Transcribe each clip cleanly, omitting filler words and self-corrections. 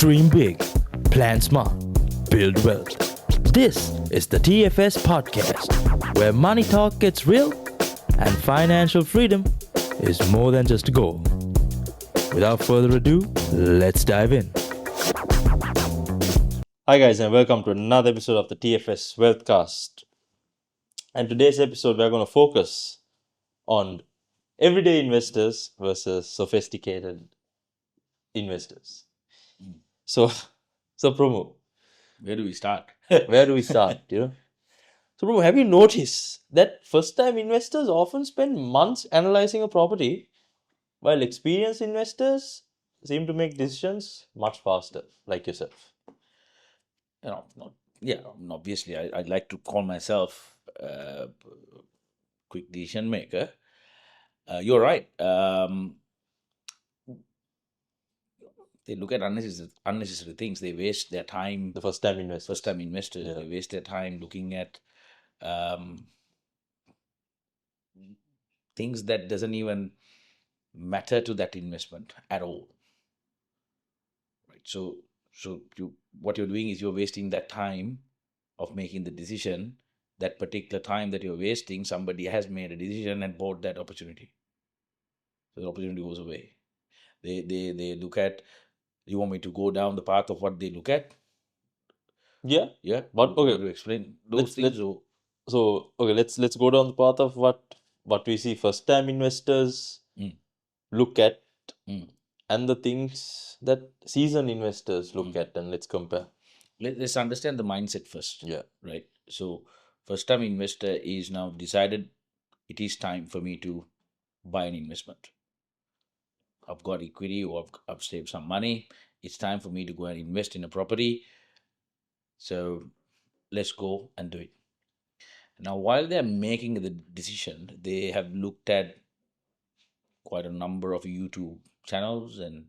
Dream big, plan smart, build wealth. This is the TFS podcast, where money talk gets real and financial freedom is more than just a goal. Without further ado, let's dive in. Hi guys, and welcome to another episode of the TFS Wealthcast. And today's episode, we're going to focus on everyday investors versus sophisticated investors. So Promo, Where do we start? where do we start? So Promo, have you noticed that first-time investors often spend months analyzing a property, while experienced investors seem to make decisions much faster, like yourself? Obviously, I'd like to call myself a quick decision maker. You're right. They look at unnecessary things. They waste their time. The first-time investors. First-time investors, Yeah. they waste their time looking at things that doesn't even matter to that investment at all. Right. So what you're doing is you're wasting that time of making the decision. That particular time that you're wasting, somebody has made a decision and bought that opportunity. So the opportunity goes away. They look at, you want me to go down the path of what they look at? Yeah. Yeah. But okay, to explain those things. let's go down the path of what we see first-time investors look at, and the things that seasoned investors look at, and let's compare. Let's understand the mindset first. Yeah. Right. So first-time investor is now decided it is time for me to buy an investment. I've got equity, or I've saved some money. It's time for me to go and invest in a property. So let's go and do it. Now, while they're making the decision, they have looked at quite a number of YouTube channels and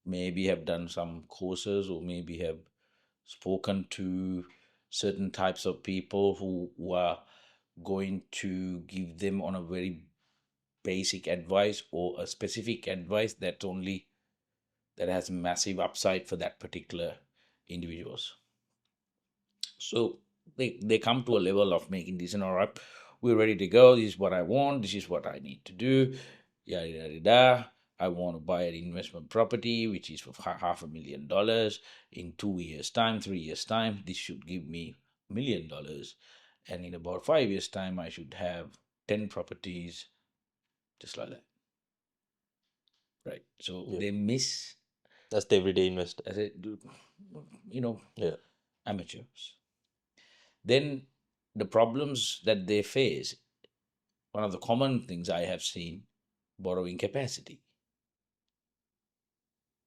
maybe have done some courses, or maybe have spoken to certain types of people who are going to give them on a very basic advice or a specific advice that has massive upside for that particular individuals. So they come to a level of making this, all right, we're ready to go. This is what I want. This is what I need to do. Yada, yada, yada. I want to buy an investment property, which is for $500,000 in 2 years' time, 3 years' time. This should give me $1 million. And in about 5 years' time, I should have 10 properties, just like that. Right. So they miss. That's the everyday investor. Yeah, amateurs. Then the problems that they face, one of the common things I have seen, borrowing capacity.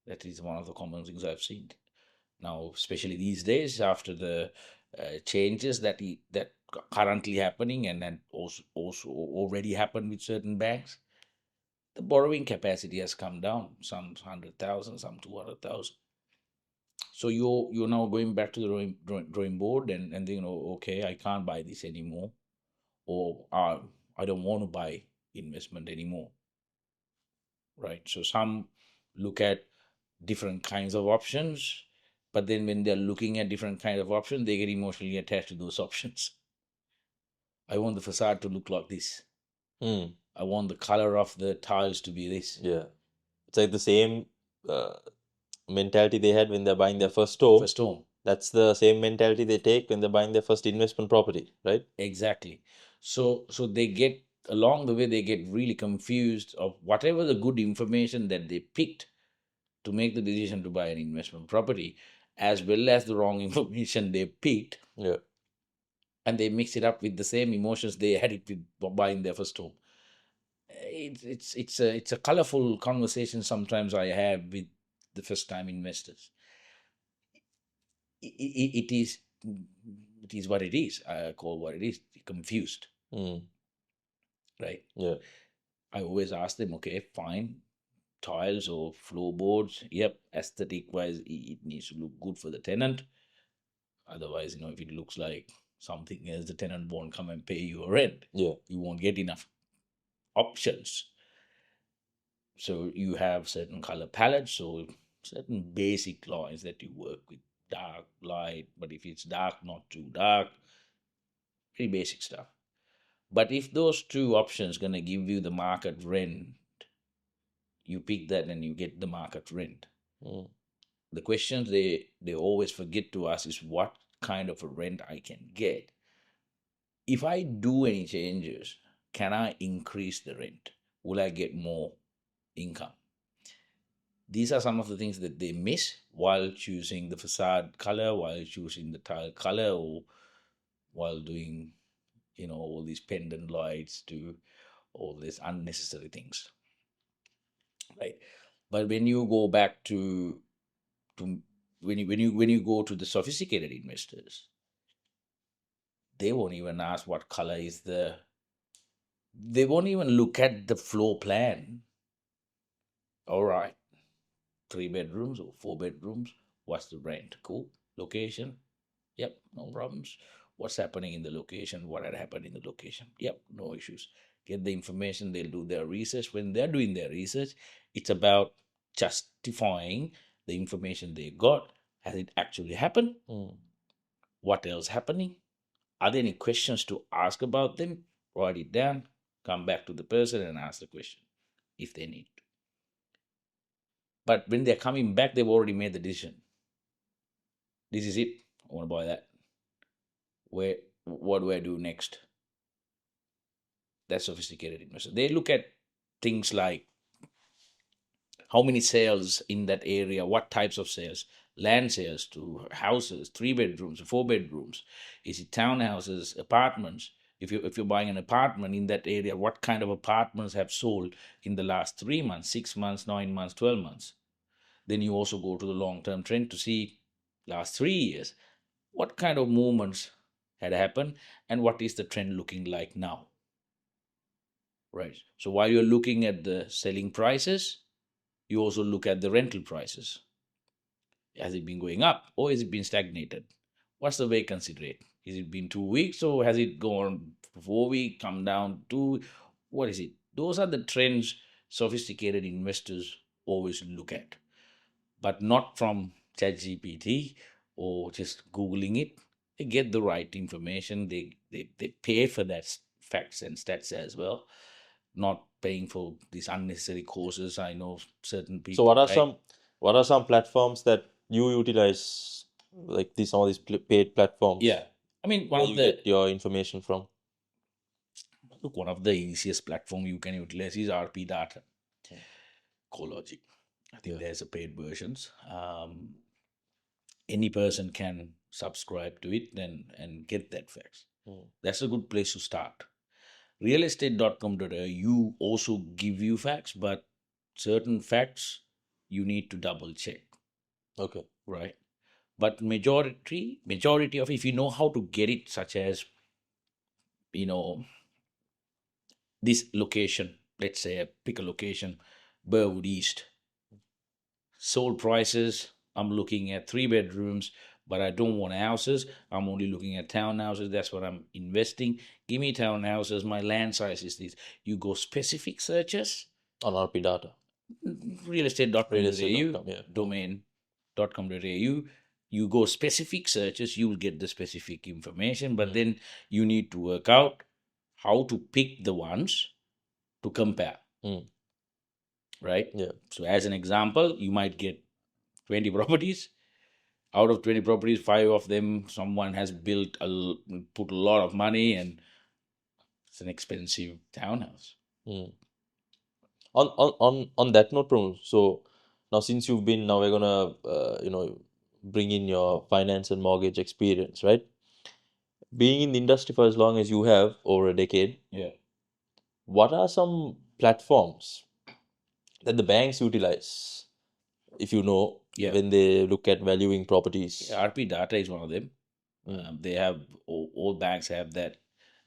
That is one of the common things I've seen. Now, especially these days, after the changes that currently happening and also already happened with certain banks, the borrowing capacity has come down, some 100,000, some 200,000. So you're now going back to the drawing board and thinking, okay, I can't buy this anymore, or I don't want to buy investment anymore. Right. So some look at different kinds of options, but then when they're looking at different kinds of options, they get emotionally attached to those options. I want the facade to look like this. I want the color of the tiles to be this. Yeah. It's like the same mentality they had when they're buying their first home. That's the same mentality they take when they're buying their first investment property, right? Exactly. So they get, along the way, they get really confused of whatever the good information that they picked to make the decision to buy an investment property, as well as the wrong information they picked. Yeah. And they mix it up with the same emotions they had it with buying their first home. It's a colorful conversation sometimes I have with the first time investors. It is what it is. I call what it is, confused. Right? Yeah. I always ask them, okay, fine, tiles or floorboards, yep, aesthetic wise, it needs to look good for the tenant. Otherwise, if it looks like something else, the tenant won't come and pay you a rent. Yeah. You won't get enough options. So you have certain color palettes. So certain basic lines that you work with, dark, light, but if it's dark, not too dark, pretty basic stuff. But if those two options gonna give you the market rent, you pick that and you get the market rent. Mm. The questions they always forget to ask is what kind of a rent I can get. If I do any changes, can I increase the rent? Will I get more income? These are some of the things that they miss while choosing the facade color, while choosing the tile color, or while doing, all these pendant lights to all these unnecessary things, right? But when you go back to when you go to the sophisticated investors, they won't even ask what color is they won't even look at the floor plan. All right, 3 bedrooms or 4 bedrooms, what's the rent? Cool. Location, yep, no problems. What's happening in the location? What had happened in the location? Yep, no issues. Get the information, they'll do their research. When they're doing their research, it's about justifying the information they got. Has it actually happened? Mm. What else happening? Are there any questions to ask about them? Write it down, come back to the person and ask the question if they need to. But when they're coming back, they've already made the decision. This is it. I want to buy that. What do I do next? That's sophisticated investor. They look at things like how many sales in that area, what types of sales, land sales to houses, 3 bedrooms, 4 bedrooms. Is it townhouses, apartments? If you're buying an apartment in that area, what kind of apartments have sold in the last 3 months, 6 months, 9 months, 12 months? Then you also go to the long-term trend to see last 3 years, what kind of movements had happened and what is the trend looking like now. Right. So while you're looking at the selling prices, you also look at the rental prices. Has it been going up or has it been stagnated? What's the vacancy rate? Has it been 2 weeks or has it gone 4 weeks, come down to what is it? Those are the trends sophisticated investors always look at, but not from ChatGPT or just Googling it. They get the right information. They pay for that facts and stats as well, not paying for these unnecessary courses. I know certain people. So right? what are some platforms that you utilize, like some of these paid platforms? Yeah, I mean Where you get your information from? one of the easiest platform you can utilize is RP Data, CoreLogic. I think there's a paid versions. Any person can subscribe to it and get that facts. That's a good place to start. Realestate.com.au also give you facts, but certain facts you need to double check. Okay. Right. But majority of, if you know how to get it, such as this location, let's say pick a location, Burwood East. Sold prices, I'm looking at 3 bedrooms, but I don't want houses. I'm only looking at townhouses. That's what I'm investing. Give me townhouses. My land size is this. You go specific searches On RP Data. realestate.com.au, yeah. domain.com.au. You go specific searches, you will get the specific information, but then you need to work out how to pick the ones to compare. Right? Yeah. So, as an example, you might get 20 properties. Out of 20 properties, 5 of them someone has put a lot of money, and it's an expensive townhouse. On that note, Pramod, so now since you've been, now we're gonna bring in your finance and mortgage experience, right? Being in the industry for as long as you have, over a decade, Yeah. what are some platforms that the banks utilize, if you know, when they look at valuing properties? RP Data is one of them. They have all banks have that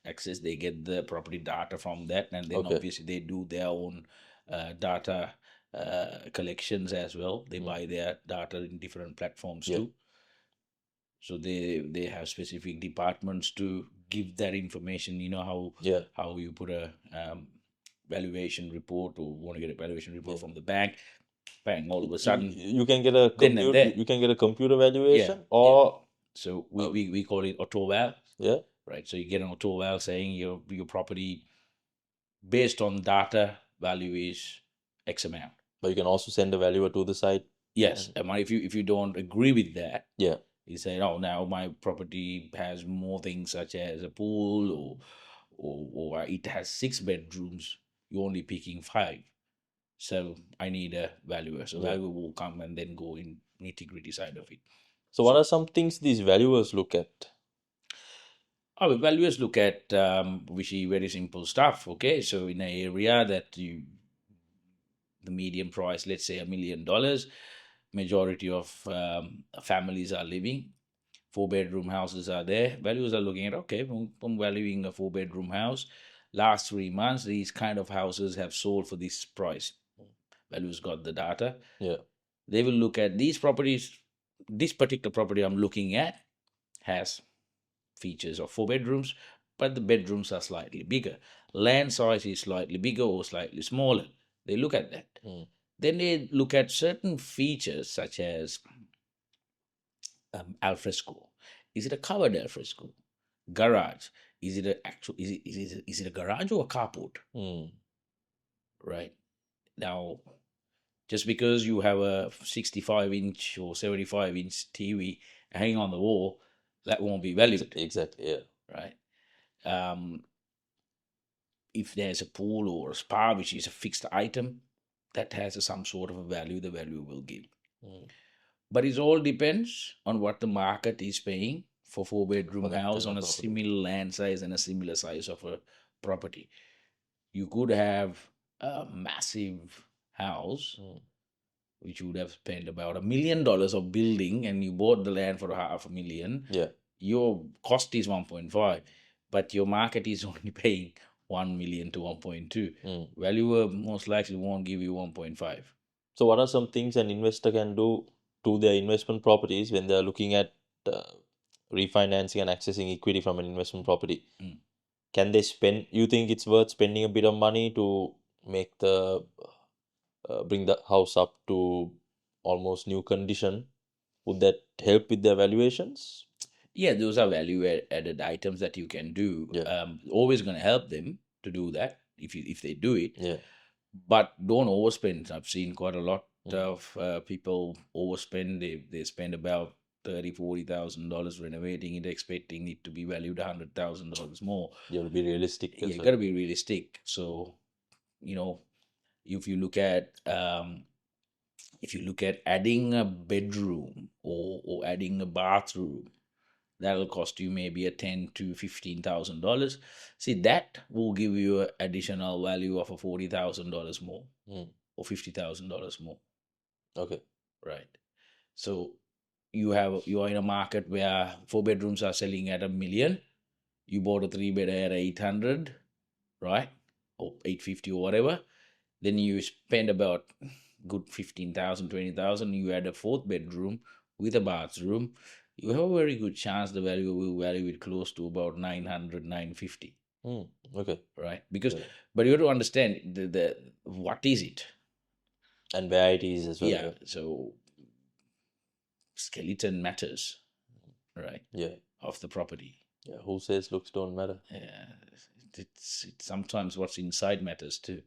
access. They get the property data from that, and then obviously they do their own data collections as well. They buy their data in different platforms too. So they have specific departments to give that information. You know how you put a valuation report, or want to get a valuation report from the bank. bang, all of a sudden, You can get a then and computer. there. You can get a computer valuation, Yeah, or So we call it auto val, yeah, right? So you get an auto val saying your property based on data value is X amount. but you can also send a valuer to the site. Yes, and if you don't agree with that, Yeah, you say, oh, now my property has more things such as a pool, or it has 6 bedrooms. You're only picking 5, so I need a valuer. So Yeah. valuer will come and then go in nitty gritty side of it. So what are some things these valuers look at? Our valuers look at which is very simple stuff. Okay, so in an area that the median price, let's say $1 million, majority of families are living. 4-bedroom houses are there. Valuers are looking at, okay, I'm valuing a 4-bedroom house. Last 3 months, these kind of houses have sold for this price. Valuers got the data. Yeah, They will look at these properties. This particular property I'm looking at has features of 4 bedrooms, but the bedrooms are slightly bigger. Land size is slightly bigger or slightly smaller. They look at that. Then they look at certain features such as alfresco. Is it a covered alfresco? Garage. Is it a actual? Is it a garage or a carport? Right now, just because you have a 65-inch or 75-inch TV hanging on the wall, that won't be valued. exactly. Yeah, Right. If there's a pool or a spa, which is a fixed item, that has some sort of a value, the value will give. But it all depends on what the market is paying for 4-bedroom house on a similar land size and a similar size of a property. You could have a massive house, which you would have spent about $1 million of building, and you bought the land for $500,000. yeah. Your cost is 1.5, but your market is only paying 1 million to 1.2. Valuer most likely won't give you 1.5. So what are some things an investor can do to their investment properties when they're looking at refinancing and accessing equity from an investment property? Can they spend? You think it's worth spending a bit of money to make the bring the house up to almost new condition? Would that help with their valuations? Yeah, those are value added items that you can do. Yeah. Always going to help them to do that if they do it. Yeah. But don't overspend. I've seen quite a lot of people overspend. They spend about $30,000-$40,000 renovating it, expecting it to be valued $100,000 more. You have to be realistic. You got to be realistic. So, if you look at adding a bedroom or adding a bathroom, that'll cost you maybe a $10,000 to $15,000. See, that will give you an additional value of a $40,000 more or $50,000 more. Okay. Right. So you are in a market where 4 bedrooms are selling at $1 million. You bought a 3-bed at 800, right? Or 850 or whatever. Then you spend about good 15,000, 20,000. You add a 4th bedroom with a bathroom. You have a very good chance the value will value it close to about 900, 950. Okay. Right? Because, but you have to understand the what is it? And where it is as well. Yeah. So skeleton matters, right? Yeah. Of the property. Yeah. Who says looks don't matter? Yeah. It's sometimes what's inside matters too.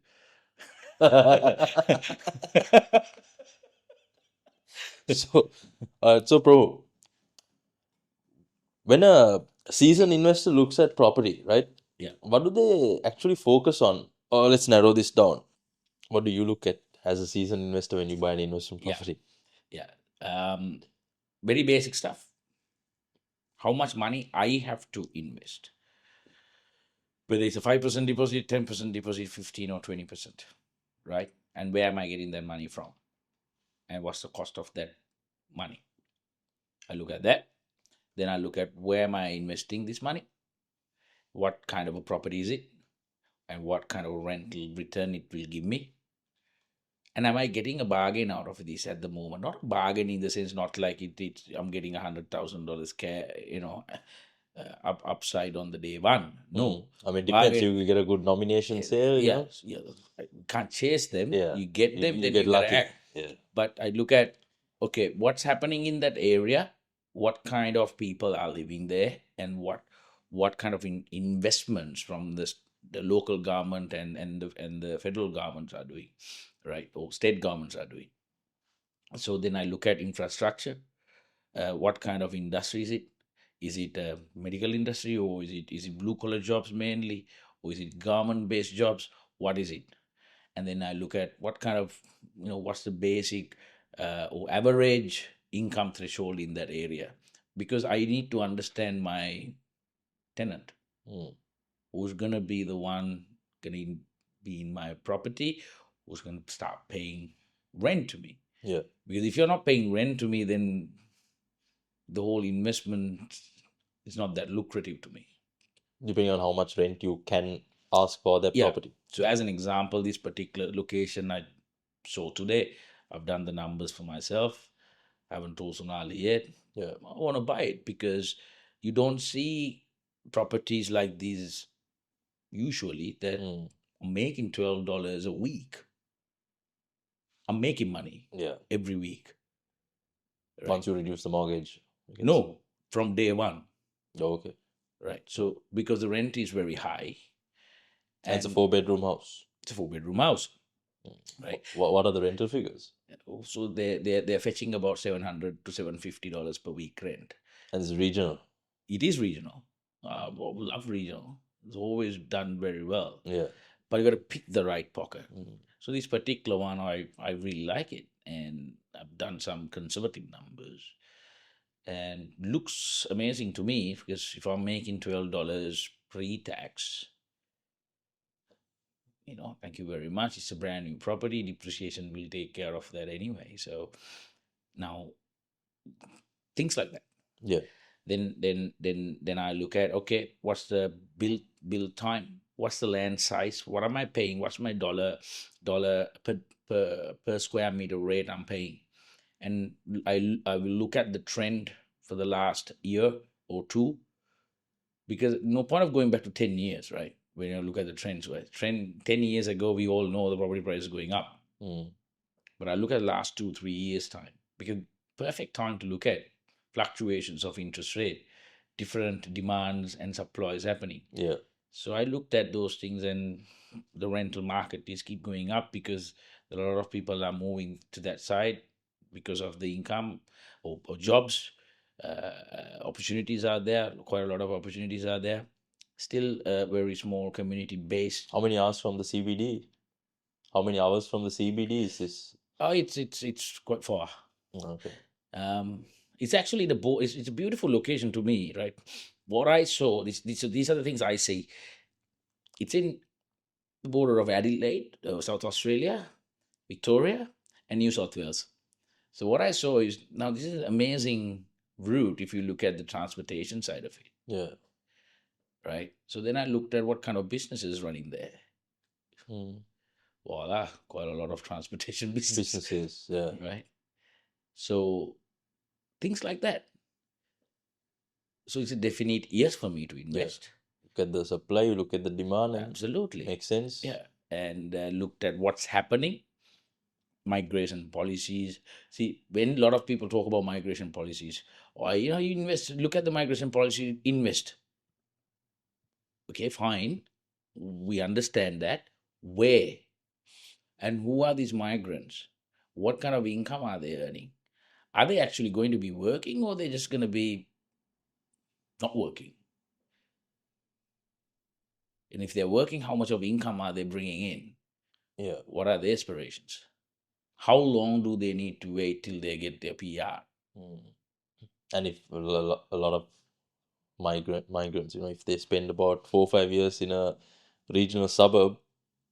So bro, when a seasoned investor looks at property, right? Yeah. What do they actually focus on? Or let's narrow this down. What do you look at as a seasoned investor when you buy an investment property? Yeah. Very basic stuff. How much money I have to invest. Whether it's a 5% deposit, 10% deposit, 15 or 20%, right? And where am I getting that money from? And what's the cost of that money? I look at that. Then I look at where am I investing this money? What kind of a property is it? And what kind of rental return it will give me? And am I getting a bargain out of this at the moment? Not a bargain in the sense, not like I'm getting $100,000 upside on the day one. No. I mean, depends. You get a good nomination sale. Yeah. Can't chase them. Yeah. You get them, you then get you lucky. gotta act. Yeah. But I look at, okay, what's happening in that area, what kind of people are living there, and what kind of investments from the local government and the federal governments are doing, right, or state governments are doing. So then I look at infrastructure. What kind of industry is it? Is it a medical industry, or is it blue collar jobs mainly, or is it government based jobs? What is it? And then I look at what kind of, what's the basic or average income threshold in that area, because I need to understand my tenant, Mm. who's gonna be the one gonna be in my property, who's gonna start paying rent to me. Yeah. Because if you're not paying rent to me, then the whole investment is not that lucrative to me. Depending on how much rent you can ask for that Yeah. property. So as an example, this particular location I saw today, I've done the numbers for myself. I haven't told Sonali yet. Yeah. I want to buy it because you don't see properties like these usually that Mm. I'm making $12 a week. I'm making money Yeah. every week. Right? Once you reduce the mortgage. I guess. No, from day one. Oh, okay. Right. So because the rent is very high. And it's a 4-bedroom house. It's a 4-bedroom house. Right. What are the rental figures? So they're fetching about $700 to $750 per week rent. And it's regional. It is regional. Well, we love regional. It's always done very well. Yeah. But you got to pick the right pocket. Mm. So this particular one, I really like it, and I've done some conservative numbers, and looks amazing to me because if I'm making $12 pre-tax, thank you very much. It's a brand new property. Depreciation will take care of that anyway. So now things like that. Yeah. Then I look at, okay, what's the build time? What's the land size? What am I paying? What's my dollar per square meter rate I'm paying? And I will look at the trend for the last year or two, because no point of going back to 10 years, right? When you look at the trends, right? Trend 10 years ago, we all know the property price is going up. Mm. But I look at the last 2-3 years time, because perfect time to look at fluctuations of interest rate, different demands and supplies happening. Yeah. So I looked at those things, and the rental market is keep going up because a lot of people are moving to that side because of the income or jobs. Opportunities are there. Quite a lot of opportunities are there. Still a very small community based. How many hours from the CBD? How many hours from the CBD is this? Oh, it's quite far. Okay. It's actually it's a beautiful location to me, right? What I saw, these are the things I see. It's in the border of Adelaide, South Australia, Victoria, and New South Wales. So what I saw is, now this is an amazing route if you look at the transportation side of it, Yeah. right? So then I looked at what kind of businesses running there. Mm. Voila, quite a lot of transportation Businesses. Yeah. right? So things like that. So it's a definite yes for me to invest. Look at the supply, you look at the demand, and Absolutely. makes sense. Yeah. And looked at what's happening, migration policies. See, when a lot of people talk about migration policies, or you invest, look at the migration policy, invest. Okay, fine. We understand that. Where and who are these migrants? What kind of income are they earning? Are they actually going to be working, or are they just going to be not working? And if they're working, how much of income are they bringing in? Yeah. What are their aspirations? How long do they need to wait till they get their PR? Mm. And if a lot of migrants, if they spend about 4 or 5 years in a regional suburb,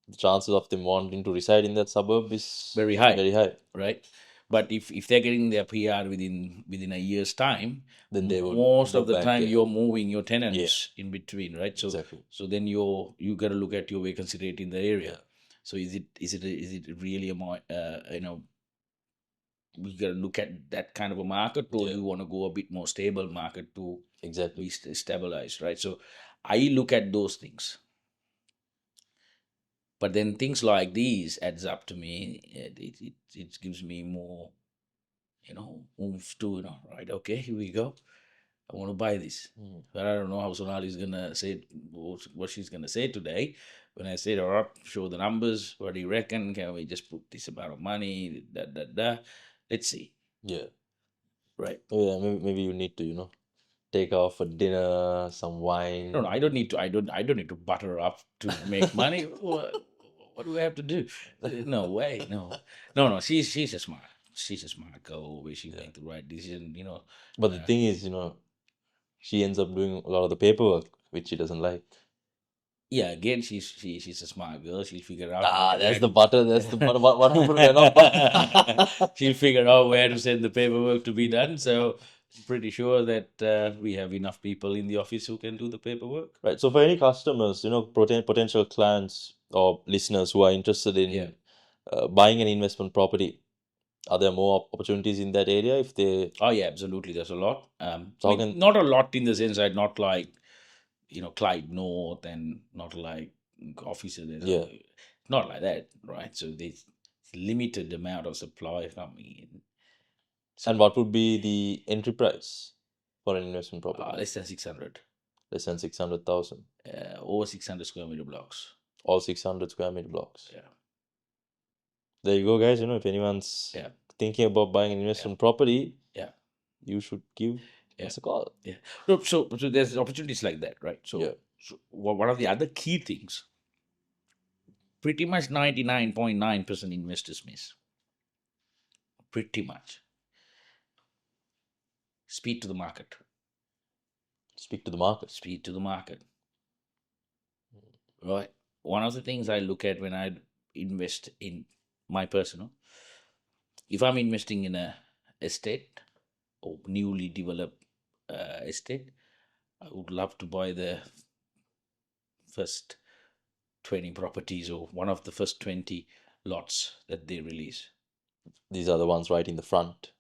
the chances of them wanting to reside in that suburb is Very high. Very high. Right? But if they're getting their PR within a year's time, Then they would most go of the back, time yeah. you're moving your tenants in between, right? So Exactly. so then you got to look at your vacancy rate in the area. Yeah. So is it really a more we got to look at that kind of a market, or Yeah. you want to go a bit more stable market to Exactly. be stabilized, right? So I look at those things. But then things like these adds up to me. It gives me more, oomph to, right, okay, here we go. I want to buy this. But I don't know how Sonali is going to say, what she's going to say today. When I say to her, show the numbers, what do you reckon? Can we just put this amount of money? Let's see. Yeah. Right. Oh, yeah, maybe you need to, take off for dinner, some wine. No, I don't need to. I don't need to butter up to make money. What do I have to do? No way. No. She's a smart. She's a smart girl. Where she make the right decision. But the thing is, she ends up doing a lot of the paperwork, which she doesn't like. Yeah, again, she's a smart girl. She'll figure out. That's the butter. That's the butter. What happened? We're not butter. She'll figure out where to send the paperwork to be done. So I'm pretty sure that we have enough people in the office who can do the paperwork. Right. So for any customers, potential clients or listeners who are interested in buying an investment property, are there more opportunities in that area if they? Oh yeah, absolutely. There's a lot. So not a lot in the sense that not like Clyde North and not like officer. Not like that, right? So there's limited amount of supply coming in. And what would be the entry price for an investment property? Less than 600. Less than 600,000. Over 600 square meter blocks. All 600 square meter blocks. Yeah. There you go, guys. If anyone's thinking about buying an investment property, you should give us a call. Yeah. So there's opportunities like that, right? So one of the other key things, pretty much 99.9% investors miss. Pretty much. Speed to the market. Speak to the market. Speed to the market. Right. One of the things I look at when I invest in my personal, if I'm investing in a estate or newly developed estate, I would love to buy the first 20 properties or one of the first 20 lots that they release. These are the ones right in the front.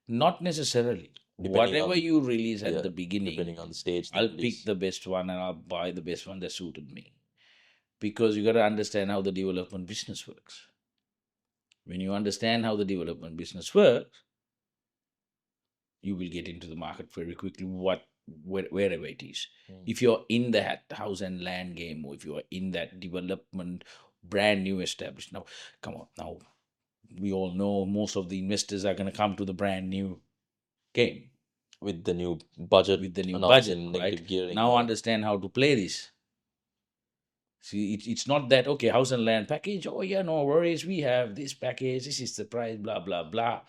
Not necessarily. Whatever you release at the beginning, depending on the stage, I'll pick the best one and I'll buy the best one that suited me. Because you got to understand how the development business works. When you understand how the development business works, you will get into the market very quickly, wherever it is. If you're in that house and land game, or if you're in that development, brand new established, now, come on, now, we all know most of the investors are going to come to the brand new game. With the new budget. Right? Gearing. Now understand how to play this. See, it's not that, okay, house and land package, oh yeah, no worries, we have this package, this is the price, blah, blah, blah.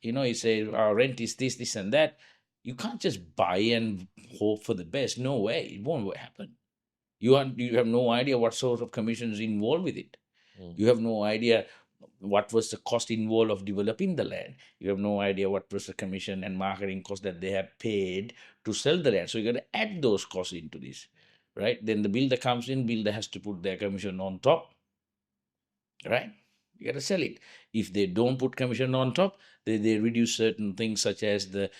You say our rent is this and that. You can't just buy and hope for the best. No way, it won't happen. You have no idea what sort of commissions involved with it. You have no idea what was the cost involved of developing the land. You have no idea what was the commission and marketing cost that they have paid to sell the land. So you got to add those costs into this. Right? Then the builder comes in, builder has to put their commission on top. Right? You got to sell it. If they don't put commission on top, they reduce certain things such as the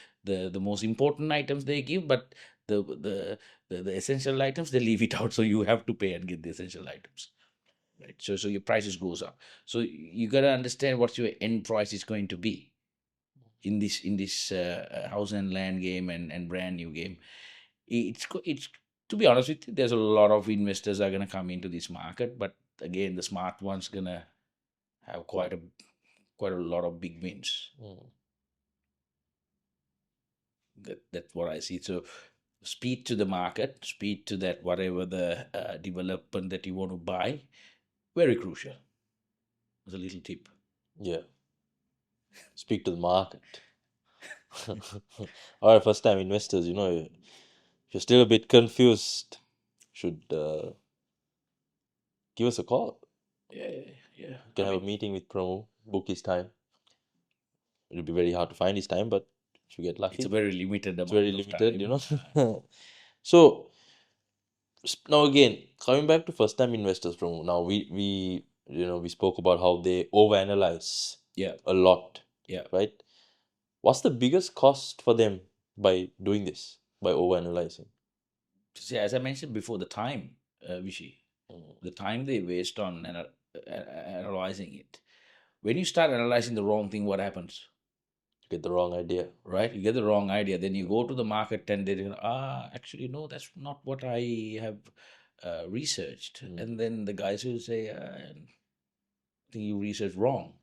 most important items they give, but the essential items, they leave it out. So you have to pay and get the essential items. Right? So your prices goes up. So you got to understand what your end price is going to be in this house and land game and brand new game. It's to be honest with you, there's a lot of investors are going to come into this market, but again, the smart ones going to have quite a lot of big wins. That's what I see. So speed to the market, speed to that whatever the development that you want to buy, very crucial. As a little tip. Yeah. Speak to the market. All right, first time investors, if you're still a bit confused, should give us a call. Yeah. You can have a meeting with Promo, book his time. It'll be very hard to find his time, but if you get lucky. It's a very limited amount of time. So, now again, coming back to first time investors, Promo, now we spoke about how they overanalyze a lot. Yeah. Right? What's the biggest cost for them by doing this, by overanalyzing? See, as I mentioned before, the time, Vishy. The time they waste on analyzing it. When you start analyzing the wrong thing, what happens? Get the wrong idea. Right? You get the wrong idea. Then you go to the market and they go, actually, no, that's not what I have researched. And then the guys will say, I think you researched wrong.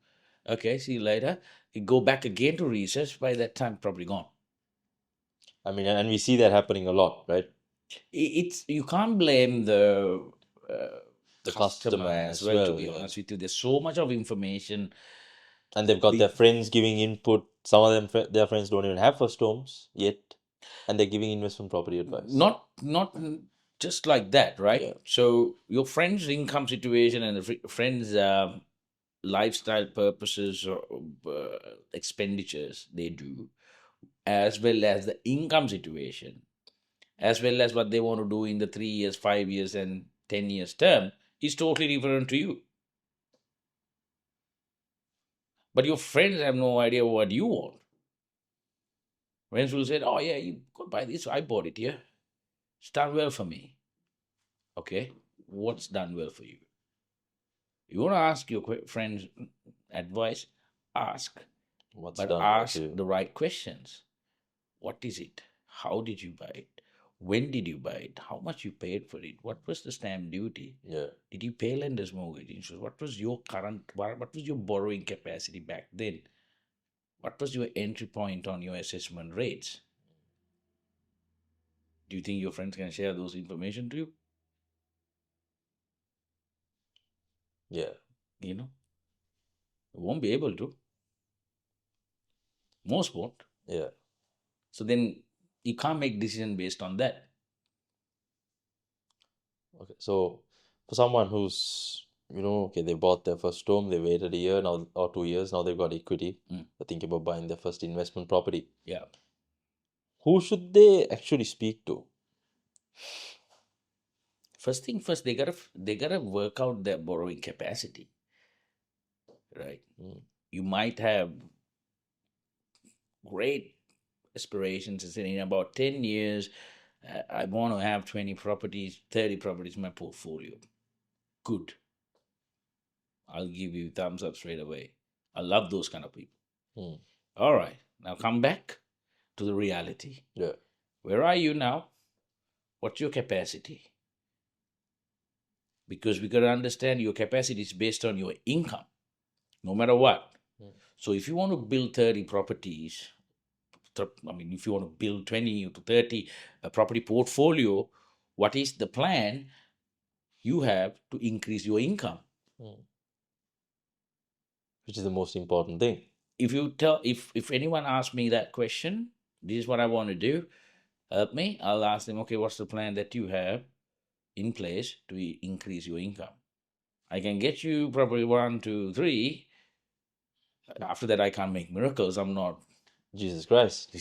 Okay, see you later. You go back again to research. By that time, probably gone. I mean, and we see that happening a lot, right? It's you can't blame the customer as as well. To well, be yeah. honest with you, there's so much of information. And they've got their friends giving input. Some of them, their friends don't even have first homes yet, and they're giving investment property advice. Not just like that, right? Yeah. So your friend's income situation and the friend's lifestyle purposes or expenditures they do, as well as the income situation, as well as what they want to do in the 3 years, 5 years, and 10 years term, is totally different to you. But your friends have no idea what you want. Friends will say, oh yeah, you go buy this, I bought it here. It's done well for me. Okay, what's done well for you? You want to ask your friends advice, ask. What's but done ask for you? the right questions. What is it? How did you buy it? When did you buy it? How much you paid for it? What was the stamp duty? Yeah. Did you pay lender's mortgage insurance? What was your what was your borrowing capacity back then? What was your entry point on your assessment rates? Do you think your friends can share those information to you? Yeah. You know, won't be able to. Most won't. Yeah. So then you can't make decision based on that. Okay. So for someone who's, okay, they bought their first home, they waited a year now or 2 years, now they've got equity. They're thinking about buying their first investment property. Yeah. Who should they actually speak to? First thing first, they gotta work out their borrowing capacity. Right. You might have great aspirations and saying in about 10 years, I want to have 20 properties, 30 properties in my portfolio. Good. I'll give you thumbs up straight away. I love those kind of people. All right. Now come back to the reality. Yeah. Where are you now? What's your capacity? Because we got to understand your capacity is based on your income, no matter what. So if you want to build 30 properties, if you want to build 20 to 30 property portfolio, what is the plan you have to increase your income? Which is the most important thing. If anyone asks me that question, this is what I want to do, help me, I'll ask them, okay, what's the plan that you have in place to increase your income? I can get you probably 1, 2, 3. After that, I can't make miracles. I'm not Jesus Christ.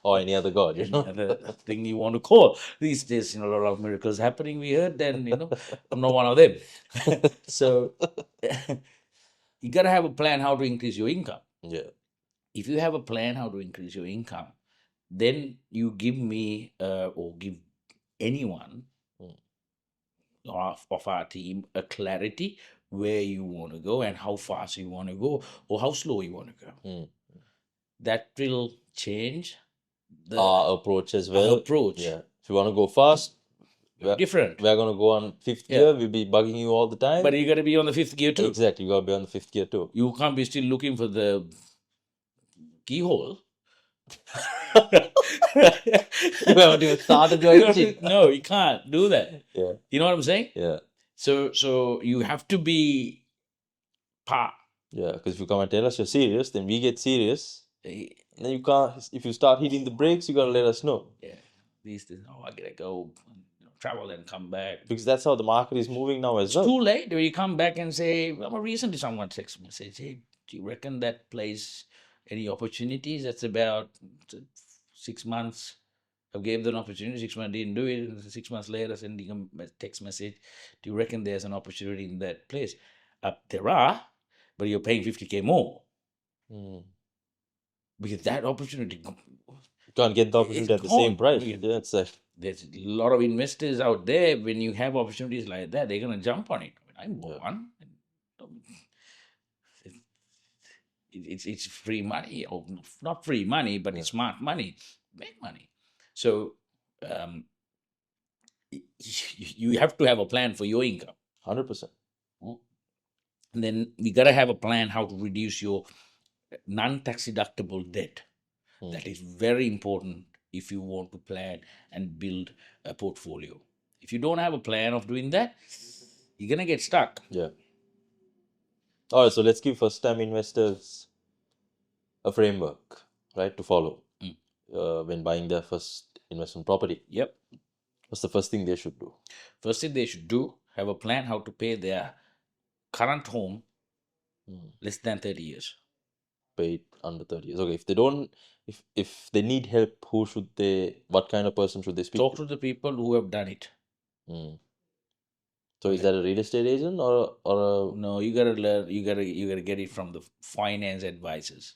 Or any other God, any other thing you want to call. These days, a lot of miracles happening, we heard, then, I'm not one of them. So you got to have a plan how to increase your income. Yeah. If you have a plan how to increase your income, then you give me or give anyone of our team a clarity where you want to go and how fast you want to go or how slow you want to go. That will change our approach as well. Yeah. If you want to go fast, different. We're going to go on 5th gear. We'll be bugging you all the time. But you got to be on the 5th gear too. Exactly. You got to be on the 5th gear too. You can't be still looking for the keyhole. You haven't even started your engine. No, you can't do that. Yeah. You know what I'm saying? Yeah. So you have to be Yeah, because if you come and tell us you're serious, then we get serious. Then you can't. If you start hitting the brakes, you gotta let us know. Yeah. These days, I gotta go travel and come back. Because that's how the market is moving now as well. It's too late when you come back and say, recently someone texted me and said, hey, do you reckon that place any opportunities? That's about 6 months. I gave them an opportunity, 6 months, didn't do it. 6 months later, sending a text message, do you reckon there's an opportunity in that place? There are, but you're paying 50K more. Because that opportunity... You can't get the opportunity at the same price. There's a lot of investors out there, when you have opportunities like that, they're going to jump on it. I'm one. It's free money, or not free money, but it's smart money. Make money. So you have to have a plan for your income. 100%. And then we got to have a plan how to reduce your non-tax deductible debt. That is very important if you want to plan and build a portfolio. If you don't have a plan of doing that, you're going to get stuck. Yeah. All right, so let's give first-time investors a framework, right, to follow when buying their first investment property. Yep. What's the first thing they should do? First thing they should do, have a plan how to pay their current home less than 30 years. Pay it under 30 years. Okay, if they don't, if they need help, what kind of person should they speak Talk to the people who have done it. So is that a real estate agent or a... No, you gotta learn. You gotta get it from the finance advisors.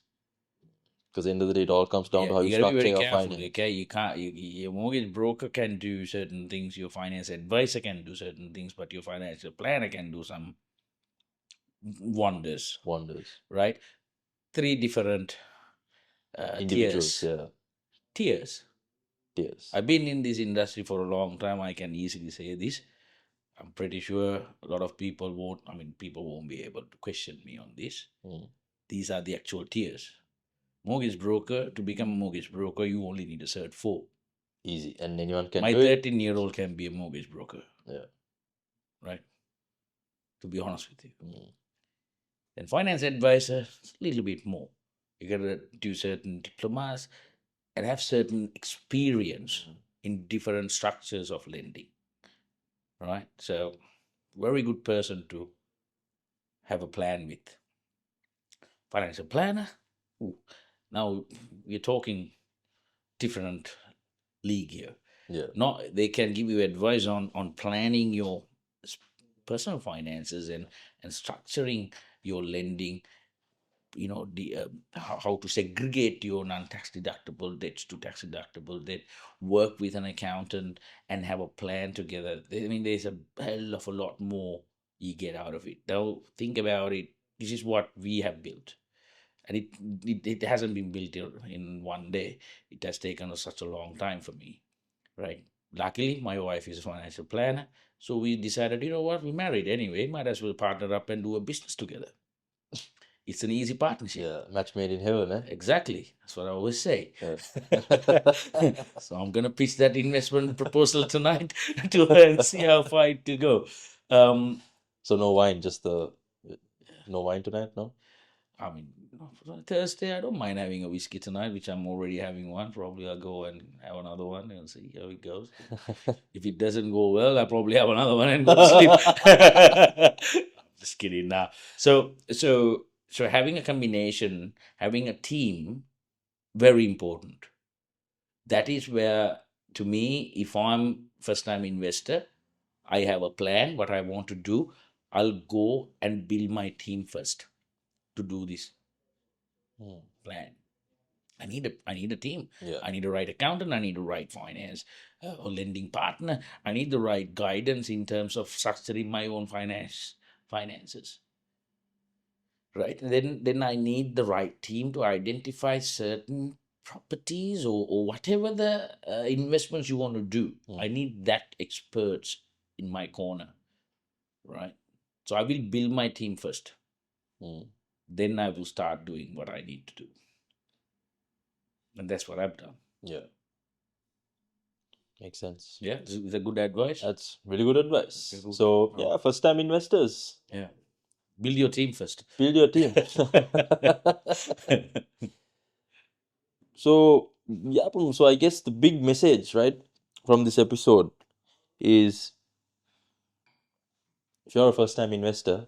Because at the end of the day, it all comes down to how you gotta be structure very your careful. finance. Okay, you can't. Your mortgage broker can do certain things. Your finance advisor can do certain things, but your financial planner can do some wonders. Right? 3 different Individuals, tiers. Tiers. I've been in this industry for a long time. I can easily say this. I'm pretty sure a lot of people won't be able to question me on this. These are the actual tiers. Mortgage broker, to become a mortgage broker, you only need a Cert 4. Easy. And anyone can My do it. 13-year-old can be a mortgage broker. Yeah. Right? To be honest with you. Then finance advisor, a little bit more. You got to do certain diplomas and have certain experience in different structures of lending. Right? So, very good person to have a plan with. Financial planner. Now we're talking different league here. Yeah. They can give you advice on planning your personal finances and structuring your lending. How to segregate your non-tax deductible debts to tax deductible debt, work with an accountant and have a plan together. There's a hell of a lot more you get out of it. Now think about it. This is what we have built. And it hasn't been built in one day. It has taken such a long time for me, right? Luckily, my wife is a financial planner. So we decided, you know what, we married anyway. Might as well partner up and do a business together. It's an easy partnership. Yeah, match made in heaven, eh? Exactly. That's what I always say. Yeah. So I'm going to pitch that investment proposal tonight to her and see how far it to go. So no wine, no wine tonight, no? Thursday, I don't mind having a whiskey tonight, which I'm already having one. Probably I'll go and have another one and see how it goes. If it doesn't go well, I'll probably have another one and go to sleep. Just kidding now. So having a combination, having a team, very important. That is where, to me, if I'm first-time investor, I have a plan, what I want to do. I'll go and build my team first to do this plan. I need a team. Yeah. I need a right accountant. I need a right finance or lending partner. I need the right guidance in terms of structuring my own finances. Right? And then I need the right team to identify certain properties or whatever the investments you want to do. I need that experts in my corner. Right? So I will build my team first. Then I will start doing what I need to do. And that's what I've done. Yeah. Makes sense. Yeah, is a good advice. That's really good advice. So, yeah, first time investors. Yeah. Build your team first. Build your team. So, yeah, so I guess the big message, right, from this episode is if you're a first time investor,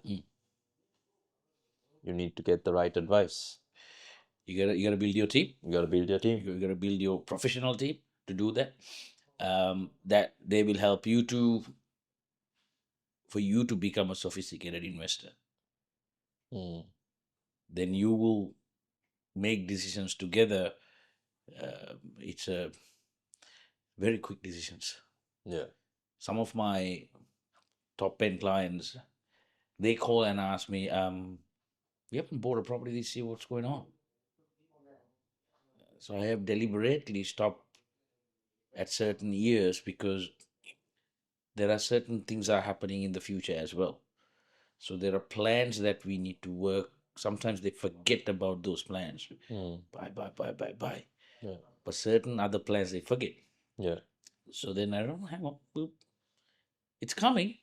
you need to get the right advice. You gotta build your team. You gotta build your team. You gotta build your professional team to do that. That they will help you for you to become a sophisticated investor. Then you will make decisions together. It's a very quick decisions. Yeah. Some of my top 10 clients, they call and ask me, we haven't bought a property this year, what's going on? So I have deliberately stopped at certain years because there are certain things are happening in the future as well. So there are plans that we need to work. Sometimes they forget about those plans. Buy. Yeah. But certain other plans they forget. Yeah. So then I don't hang on. It's coming.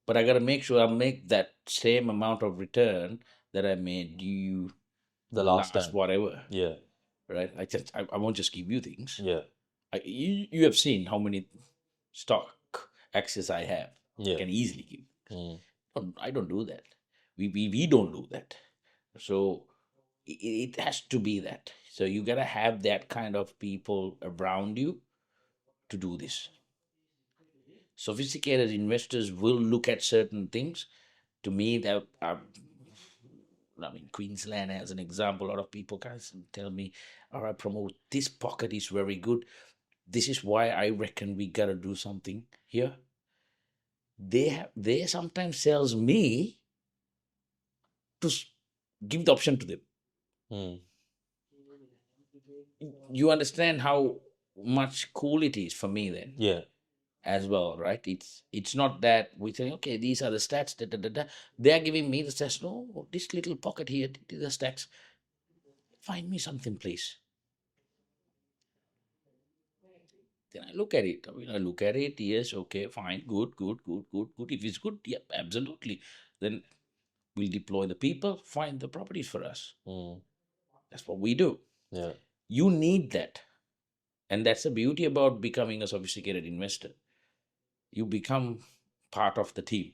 But I gotta make sure I make that same amount of return that I made you The last time. whatever. Yeah. Right? I won't just give you things. Yeah. You have seen how many stock access I have. Yeah. I can easily give. Mm. I don't do that. We don't do that. So it has to be that. So you gotta have that kind of people around you to do this. Sophisticated investors will look at certain things. To me, that I mean, Queensland as an example, a lot of people guys tell me, all right, promote this pocket is very good. This is why I reckon we gotta do something here. They sometimes sells me to give the option to them. Mm. You understand how much cool it is for me then Yeah. as well, right? It's not that we say, okay, these are the stats. They are giving me the stats. No, this little pocket here, these are the stats. Find me something, please. Then I look at it. I mean, I look at it. Yes, okay, fine, good. If it's good, yep, absolutely. Then we'll deploy the people, find the properties for us. Mm. That's what we do. Yeah. You need that. And that's the beauty about becoming a sophisticated investor. You become part of the team.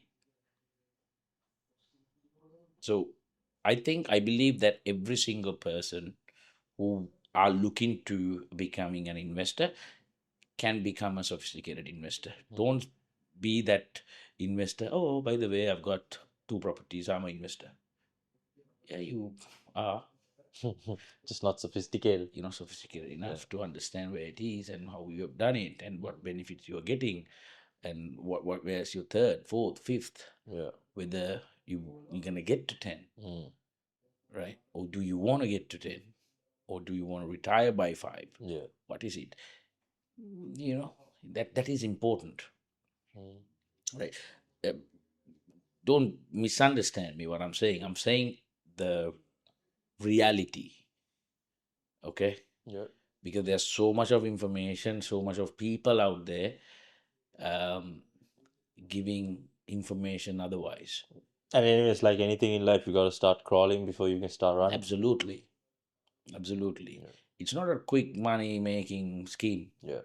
So I believe that every single person who are looking to becoming an investor can become a sophisticated investor. Don't be that investor. Oh, by the way, I've got 2 properties. I'm an investor. Yeah, you are. Just not sophisticated. You're not sophisticated enough to understand where it is and how you have done it and what benefits you are getting and what where's your third, fourth, fifth. Yeah. Whether you're gonna get to 10, Mm. right? Or do you want to get to 10? Or do you want to retire by 5? Yeah. What is it? You know, that is important, Mm. right? Uh, don't misunderstand me what I'm saying. I'm saying the reality, okay? Yeah. Because there's so much of information, so much of people out there um, giving information otherwise. And anyways, like anything in life, you got to start crawling before you can start running. Absolutely. It's not a quick money making scheme. Yeah.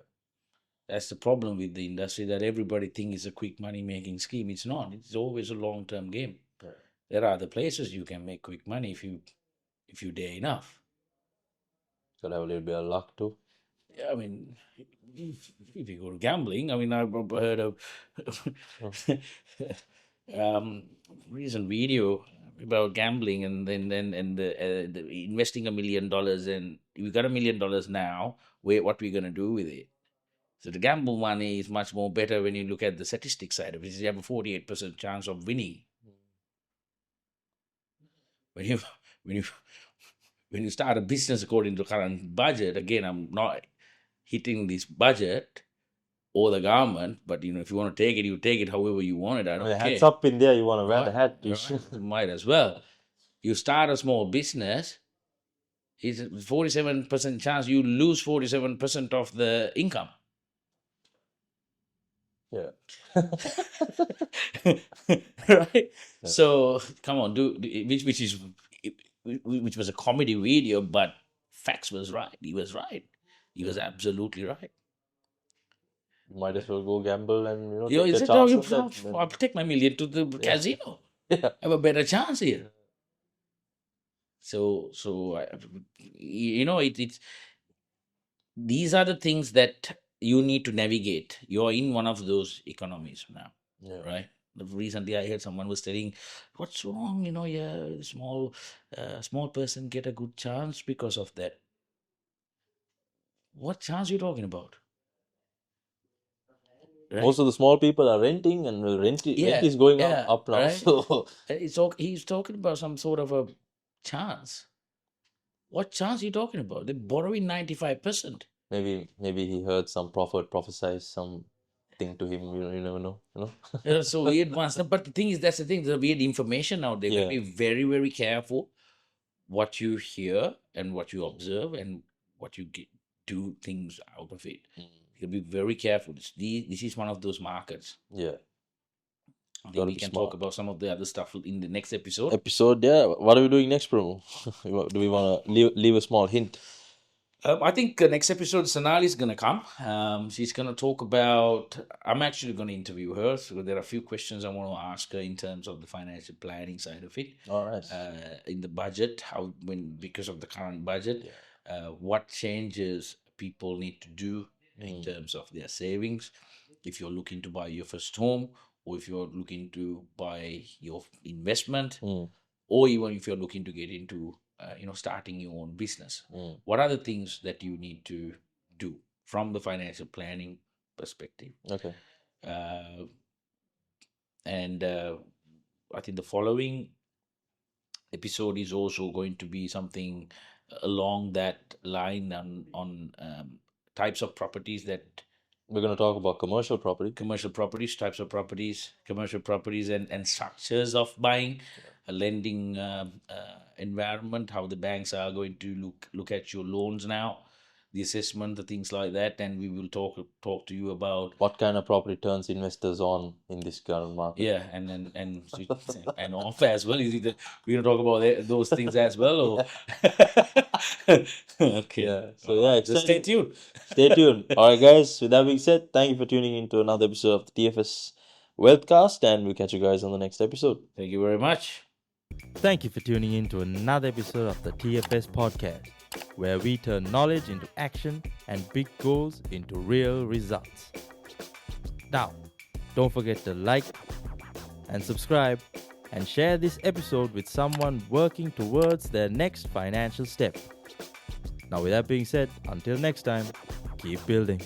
That's the problem with the industry, that everybody thinks it's a quick money making scheme. It's not. It's always a long term game. Yeah. There are other places you can make quick money if you dare enough. Got to have a little bit of luck too. Yeah, I mean, if you go to gambling, I mean, I've heard of recent video about gambling and the investing $1 million, and we got $1 million now. What we gonna do with it? So the gamble money is much more better when you look at the statistics side of it. You have a 48% chance of winning. When you when you when you start a business according to current budget, again, I'm not hitting this budget or the government, but if you want to take it, you take it however you want it. I don't care. Hands up in there, you want to wear the hat. Right. Might as well. You start a small business, it's 47% chance you lose 47% of the income. Yeah. Right? So come on, which was a comedy video, but facts was right. He was right. He was absolutely right. Might as well go gamble and He take the said, chance "No, of that. I'll take my million to the casino. Yeah. I have a better chance here." So it's these are the things that you need to navigate. You're in one of those economies now, right? Recently, I heard someone was telling, "What's wrong? Yeah, small person get a good chance because of that." What chance are you talking about? Right? Most of the small people are renting, and rent is going up now. right. So He's talking about some sort of a chance. What chance are you talking about? They're borrowing 95%. maybe he heard some prophet prophesize something to him. You never know. So weird ones. No, but the thing is, that's the thing. There's weird information out there. You Yeah. gotta be very, very careful what you hear and what you observe and what you do things out of it. Mm. You gotta be very careful. This is one of those markets. Yeah. I think Gotta we be can smart. talk about some of the other stuff in the next episode. Yeah. What are we doing next, bro? Do we want to leave a small hint? I think next episode, Sonali is going to come. She's going to talk about. I'm actually going to interview her. So there are a few questions I want to ask her in terms of the financial planning side of it. All right. In the budget, because of the current budget, what changes people need to do in terms of their savings. If you're looking to buy your first home, or if you're looking to buy your investment, or even if you're looking to get into starting your own business, what are the things that you need to do from the financial planning perspective? Okay. And I think the following episode is also going to be something along that line on types of properties that We're going to talk about commercial property. types of properties, commercial properties, and structures of buying, a lending environment, how the banks are going to look at your loans now, the assessment, the things like that, and we will talk to you about What kind of property turns investors on in this current market? yeah, and off as well. Is it we're gonna talk about those things as well, or okay? Yeah. So yeah, Just stay exciting. tuned. Stay tuned. All right, guys. With that being said, thank you for tuning into another episode of the TFS Wealthcast, and we'll catch you guys on the next episode. Thank you very much. Thank you for tuning in to another episode of the TFS podcast, where we turn knowledge into action and big goals into real results. Now, don't forget to like and subscribe and share this episode with someone working towards their next financial step. Now, with that being said, until next time, keep building.